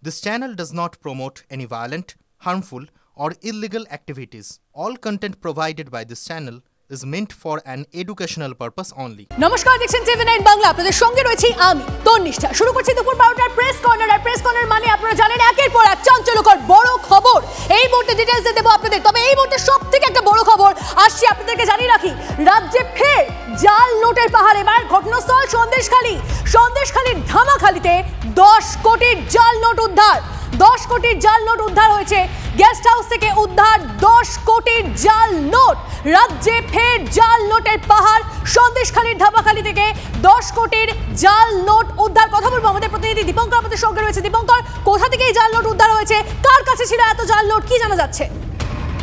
This channel does not promote any violent, harmful, or illegal activities. All content provided by this channel is meant for an educational purpose only. নমস্কার, দেখছেন TV9 Bangla. আপনাদের সঙ্গে রয়েছি আমি তন্নিষ্ঠা। শুরু করছি দুপুর 12টার প্রেস কর্নার। আর প্রেস কর্নার মানে আপনারা জানেন একের পর এক চাঞ্চল্যকর বড় খবর। এই মুহূর্তে ডিটেইলস দেব আপনাদের। তবে এই মুহূর্তে সবথেকে একটা বড় খবর আসছে আপনাদেরকে জানিয়ে রাখি। রাজ্যে ফের জাল নোটের পাহাড়। এবার ঘটনাস্থল সন্দেশখালীর ধামাখালীতে 10 কোটির জাল নোট উদ্ধার। 10 কোটির জাল নোট উদ্ধার হয়েছে। গেস্ট হাউস থেকে উদ্ধার 10 কোটির জাল নোট। রাজ্যে ফের জাল নোটের পাহাড়। সন্দেশখালীর ধামাখালী থেকে 10 কোটির জাল নোট উদ্ধার। কথা বলবো আমাদের প্রতিনিধি দীপঙ্কর আমাদের সঙ্গে রয়েছে। দীপঙ্কর, কোথা থেকে এই জাল নোট উদ্ধার হয়েছে, কার কাছে ছিল এত জাল নোট, কি জানা যাচ্ছে?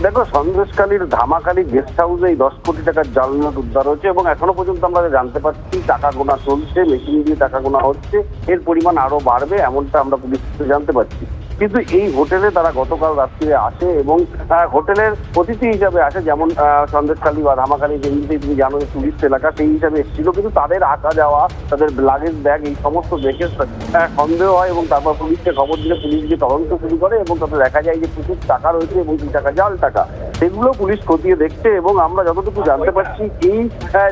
দেখো, সন্দেশখালীর ধামাখালী গেস্ট হাউসে 10 কোটি টাকার জাল নোট উদ্ধার হয়েছে এবং এখনো পর্যন্ত আমরা জানতে পারছি টাকা গোনা চলছে, মেশিন দিয়ে টাকা গোনা হচ্ছে, এর পরিমাণ আরো বাড়বে এমনটা আমরা পুলিশ থেকে জানতে পারছি। কিন্তু এই হোটেলে তারা গতকাল রাত্রিরে আসে এবং হোটেলের অতিথি হিসাবে আসে, যেমন সন্দেশখালী বা ধামাখালী যেমনিতেই তুমি জানো টুরিস্ট এলাকা, সেই হিসাবে এসেছিল। কিন্তু তাদের আসা যাওয়া, তাদের লাগেজ ব্যাগ এই সমস্ত দেখে সন্দেহ হয় এবং তারপর পুলিশকে খবর দিলে পুলিশ গিয়ে তদন্ত শুরু করে এবং তাতে দেখা যায় যে প্রচুর টাকা রয়েছে এবং সেই টাকা জাল টাকা, সেগুলো পুলিশ খতিয়ে দেখছে। এবং আমরা যতটুকু জানতে পারছি এই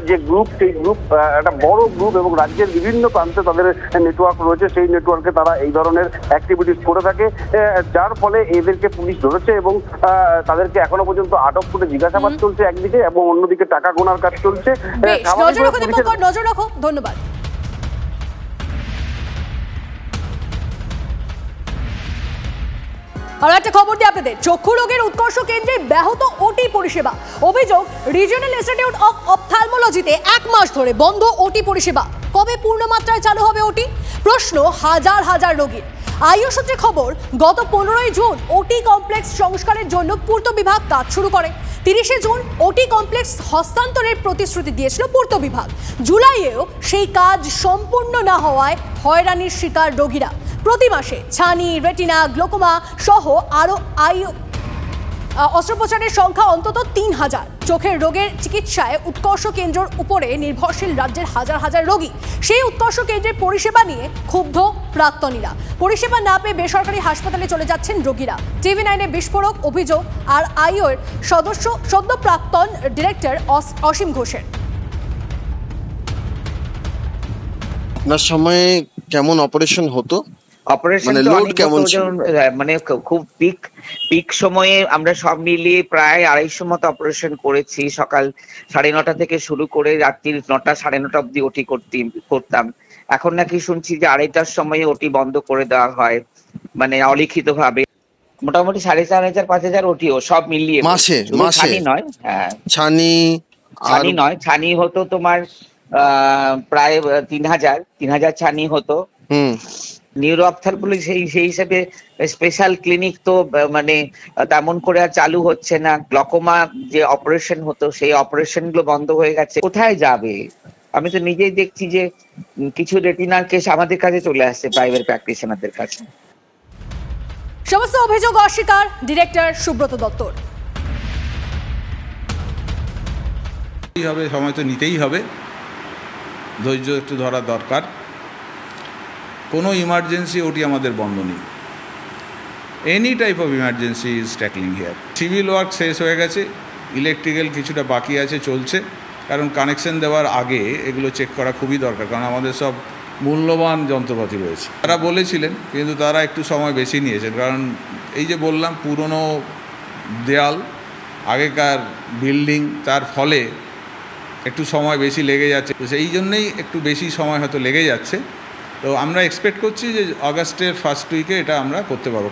যে গ্রুপ, সেই গ্রুপ একটা বড় গ্রুপ এবং রাজ্যের বিভিন্ন প্রান্তে তাদের নেটওয়ার্ক রয়েছে। সেই নেটওয়ার্কে তারা এই ধরনের অ্যাক্টিভিটিস করে থাকে, যার ফলে এদেরকে পুলিশ ধরেছে এবং তাদেরকে এখনো পর্যন্ত আটক করে জিজ্ঞাসাবাদ চলছে একদিকে এবং অন্যদিকে টাকা গোনার কাজ চলছে। নজর রাখো। ধন্যবাদ। আর একটা খবর দিই আপনাদের, চক্ষু রোগের উৎকর্ষ কেন্দ্রে ব্যাহত ওটি পরিষেবা। অভিযোগ, রিজিওনাল ইনস্টিটিউট অফ অপথ্যালমোলজিতে 1 মাস ধরে বন্ধ ওটি পরিষেবা। কবে পূর্ণমাত্রায় চালু হবে ওটি? প্রশ্ন হাজার হাজার রোগীর। আইও সূত্রে খবর, গত 15ই জুন ওটি কমপ্লেক্স সংস্কারের জন্য পূর্ত বিভাগ কাজ শুরু করে। 30শে জুন ওটি কমপ্লেক্স হস্তান্তরের প্রতিশ্রুতি দিয়েছিল পূর্ত বিভাগ। জুলাইয়েও সেই কাজ সম্পূর্ণ না হওয়ায় হয়রানির শিকার রোগীরা। প্রতি মাসে ছানি, রেটিনা, গ্লোকোমা সহ আরও অস্ত্রোপচারের সংখ্যা অন্তত 3000। চোখের রোগের চিকিৎসায় উৎকর্ষ কেন্দ্রের উপরে নির্ভরশীল রাজ্যের হাজার হাজার রোগী। সেই উৎকর্ষ কেন্দ্রের পরিষেবা নিয়ে ক্ষুব্ধ প্রাক্তনীরা। পরিষেবা না পেয়ে বেসরকারি হাসপাতালে চলে যাচ্ছেন রোগীরা। TV9-এ বিস্ফোরক অভিযোগ আর আইওর সদ্য প্রাক্তন ডিরেক্টর অসীম ঘোষের। আপনার সময়ে কেমন অপারেশন হতো? অপারেশন লোড কেমন ছিল? মানে খুব পিক সময়ে আমরা সব মিলিয়ে প্রায় 250 মতো অপারেশন করেছি। সকাল 9:30 থেকে শুরু করে রাত্রি 9টা 9:30 অব্দি ওটি করতাম। এখন নাকি শুনছি যে 2:30টার সময় ওটি বন্ধ করে দেওয়া হয়, মানে অলিখিত ভাবে। মোটামুটি 4500-5000 ওটিও সব মিলিয়ে মাসে ছানি নয়। হ্যাঁ, ছানি নয়, ছানি হতো তোমার প্রায় 3000 ছানি হতো। নিউরো অপথ্যালমোলজি সেই হিসেবে স্পেশাল ক্লিনিক তো মানে তেমন করে আর চালু হচ্ছে না। গ্লকোমা যে অপারেশন হতো সেই অপারেশন গুলো বন্ধ হয়ে গেছে। কোথায় যাবে? আমি তো নিজেই দেখছি যে কিছু রেটিনার কেস আমাদের কাছে চলে আসছে, প্রাইভেট প্র্যাকটিশনারদের কাছে। সমস্ত অভিযোগ অস্বীকার ডিরেক্টর সুব্রত দত্তর। সময় তো নিতেই হবে, ধৈর্য একটু ধরা দরকার। কোনো ইমার্জেন্সি ওটি আমাদের বন্ধ নেই। Any type of emergency is tackling here. Civil work শেষ হয়ে গেছে, ইলেকট্রিক্যাল কিছুটা বাকি আছে, চলছে। কারণ কানেকশন দেওয়ার আগে এগুলো চেক করা খুবই দরকার, কারণ আমাদের সব মূল্যবান যন্ত্রপাতি রয়েছে। তারা বলেছিলেন, কিন্তু তারা একটু সময় বেশি নিয়েছেন, কারণ এই যে বললাম পুরনো দেয়াল, আগেকার বিল্ডিং, তার ফলে একটু সময় বেশি লেগে যাচ্ছে। তো সেই জন্যেই একটু বেশি সময় হয়তো লেগে যাচ্ছে। তো আমরা এক্সপেক্ট করছি যে আগস্টের ফার্স্ট উইকে এটা আমরা করতে পারবো।